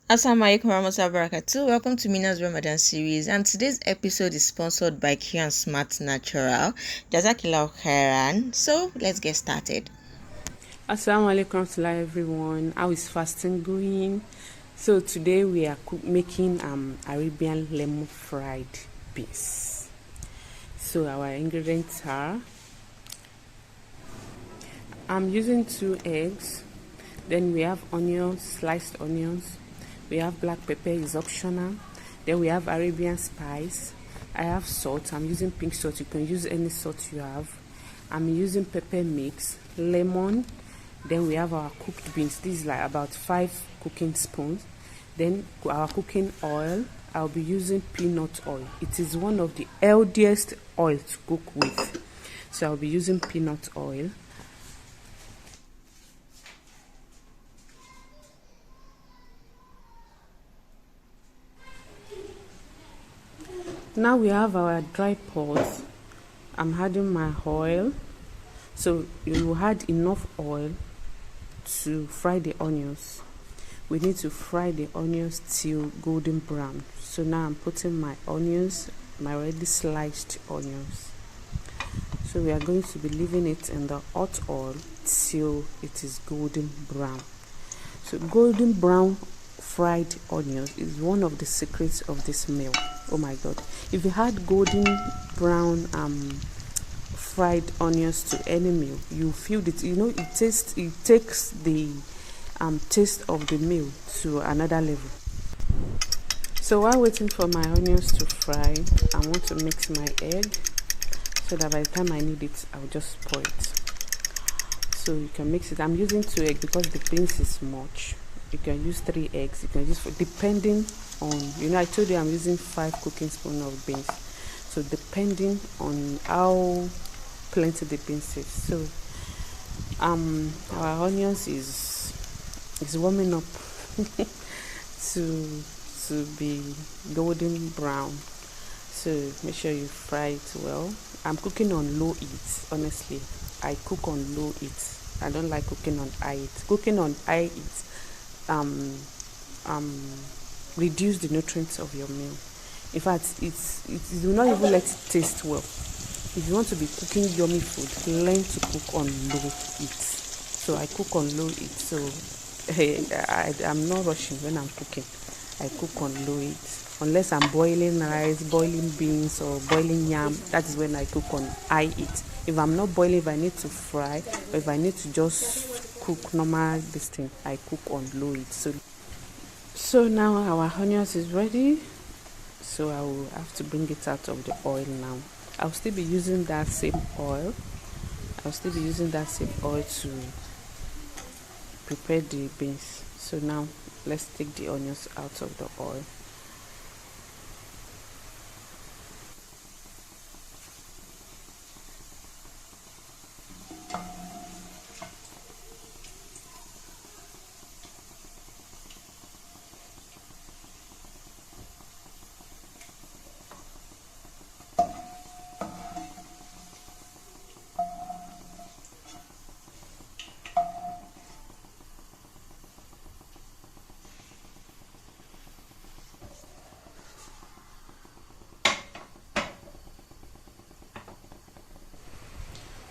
Assalamu alaikum warahmatullahi wabarakatuh. Welcome to Meenah's Ramadan series, and today's episode is sponsored by Kian Smart Natural. Jazakillah khairan. So let's get started. Assalamu alaikum warahmatullahi everyone. How is fasting going? So today we are making Arabian lemon fried beans. So our ingredients are, I'm using 2 eggs. Then we have onions, sliced onions. We have black pepper, is optional. Then we have Arabian spice. I have salt. I'm using pink salt. You can use any salt you have. I'm using pepper mix, lemon. Then we have our cooked beans. This is like about 5 cooking spoons. Then our cooking oil. I'll be using peanut oil. It is one of the healthiest oil to cook with. So I'll be using peanut oil. Now we have our dry pots. I'm adding my oil. So you add enough oil to fry the onions. We need to fry the onions till golden brown. So now I'm putting my onions, my already sliced onions. So we are going to be leaving it in the hot oil till it is golden brown. So golden brown fried onions is one of the secrets of this meal. Oh my god, if you had golden brown fried onions to any meal, you feel it, it takes the taste of the meal to another level. So while waiting for my onions to fry, I want to mix my egg so that by the time I need it, I'll just pour it. So you can mix it. I'm using 2 eggs because the beans is much. You can use 3 eggs. You can use depending on, I told you I'm using 5 cooking spoons of beans. So depending on how plenty the beans is. So our onions is warming up to be golden brown. So make sure you fry it well. I'm cooking on low heat. Honestly, I cook on low heat. I don't like cooking on high heat. Cooking on high heat reduce the nutrients of your meal. In fact, it do not even let it taste well. If you want to be cooking yummy food, learn to cook on low heat. So I cook on low heat. So I'm not rushing when I'm cooking. I cook on low heat. Unless I'm boiling rice, boiling beans, or boiling yam, that is when I cook on high heat. If I'm not boiling, if I need to fry, or if I need to just cook normal this thing, I cook on low heat. So now our onions is ready. So I will have to bring it out of the oil now. I'll still be using that same oil. To prepare the beans. So now let's take the onions out of the oil.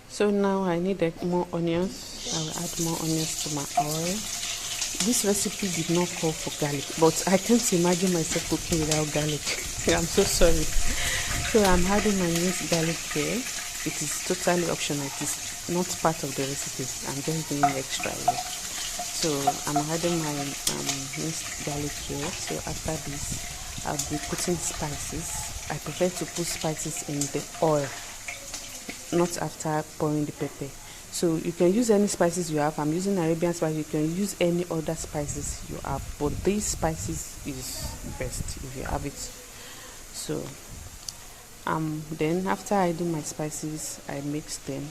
So now I need more onions. I will add more onions to my oil. This recipe did not call for garlic, but I can't imagine myself cooking without garlic. I'm so sorry. So I'm adding my minced garlic here. It is totally optional. It is not part of the recipe. I'm just doing extra here. So I'm adding my minced garlic here. So after this, I'll be putting spices. I prefer to put spices in the oil, not after pouring the pepper. So you can use any spices you have. I'm using Arabian spice. You can use any other spices you have, but these spices is best if you have it. So then after I do my spices, I mix them.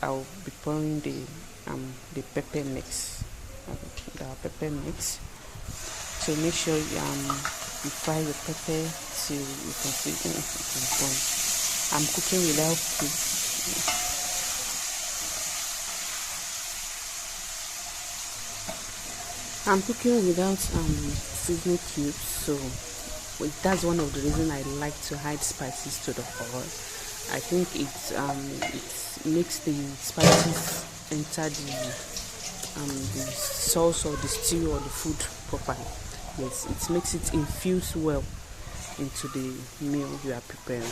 I'll be pouring the pepper mix. So make sure you fry the pepper till you can see it is done. I'm cooking without food. I'm cooking without seasoning cubes. So that's one of the reasons I like to add spices to the oil. I think it makes the spices enter the sauce or the stew or the food properly. Yes, it makes it infuse well into the meal you are preparing.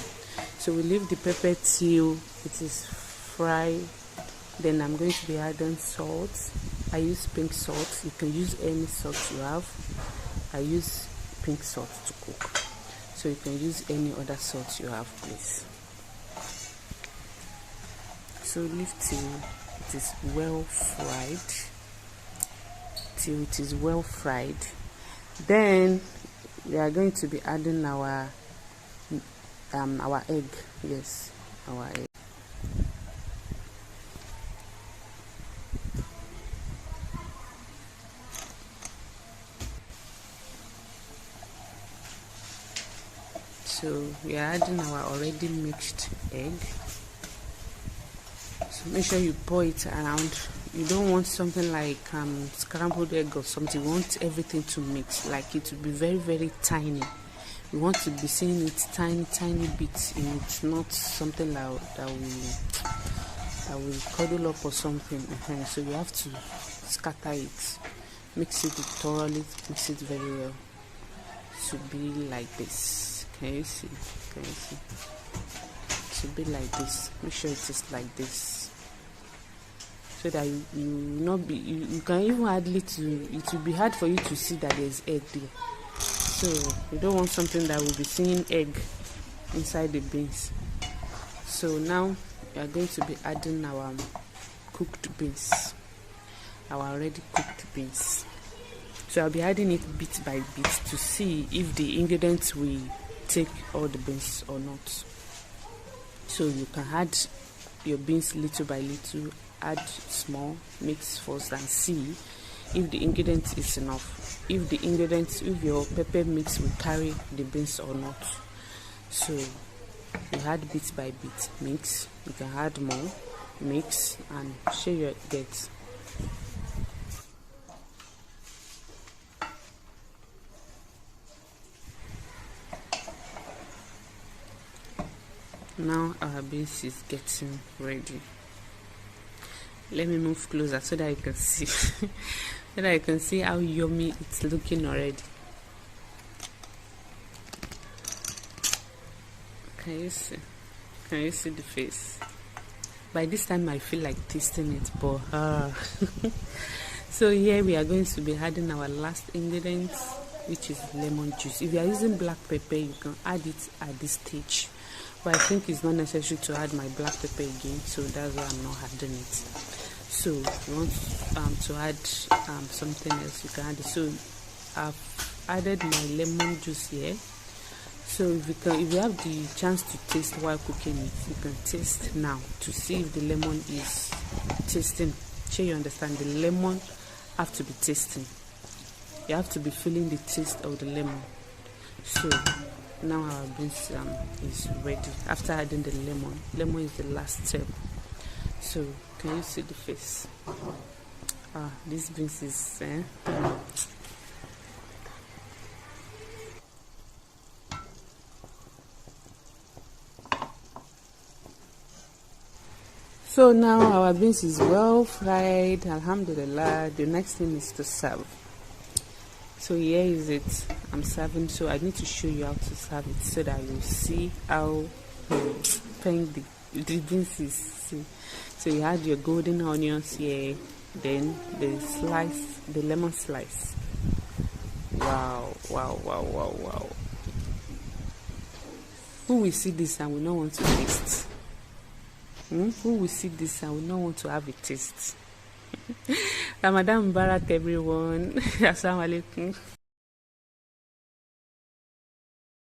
So we leave the pepper till it is fried. Then I'm going to be adding salt. I use pink salt. You can use any salt you have. I use pink salt to cook, so you can use any other salt you have, please. So leave till it is well fried. Then we are going to be adding our egg. Yes, our egg. So we are adding our already mixed egg. So make sure you pour it around. You don't want something like scrambled egg or something. You want everything to mix, like it to be very, very tiny. You want to be seeing it tiny bits in it, not something like that will cuddle up or something. So you have to scatter it, mix it thoroughly, mix it very well. It should be like this. Can you see? It should be like this. Make sure it is like this, so that you not be. You can even add little. It will be hard for you to see that there's egg there. So you don't want something that will be seeing egg inside the beans. So now we are going to be adding our cooked beans, our already cooked beans. So I'll be adding it bit by bit to see if the ingredients will take all the beans or not. So you can add your beans little by little, add small, mix first and see if the ingredient is enough. If your pepper mix will carry the beans or not. So you add bit by bit, mix. You can add more, mix, and share your get. Now our beans is getting ready. Let me move closer so that you can see so that you can see how yummy it's looking already. Can you see the face? By this time I feel like tasting it, but so here we are going to be adding our last ingredient, which is lemon juice. If you are using black pepper, you can add it at this stage, but I think it's not necessary to add my black pepper again, so that's why I'm not adding it. So if you want to add something else, you can add it. So I've added my lemon juice here. So if you have the chance to taste while cooking it, you can taste now to see if the lemon is tasting. Sure you understand, the lemon have to be tasting. You have to be feeling the taste of the lemon. So now our beans is ready. After adding the lemon is the last step. So can you see the face? This beans is So now our beans is well fried, alhamdulillah. The next thing is to serve. So here is it. I'm serving, so I need to show you how to serve it so that you see how pink the beans is. See. So you add your golden onions here, then the lemon slice. Wow. Who will see this and will not want to taste? Who will see this and will not want to have a taste? Ramadan Mubarak, everyone. Assalamu alaikum.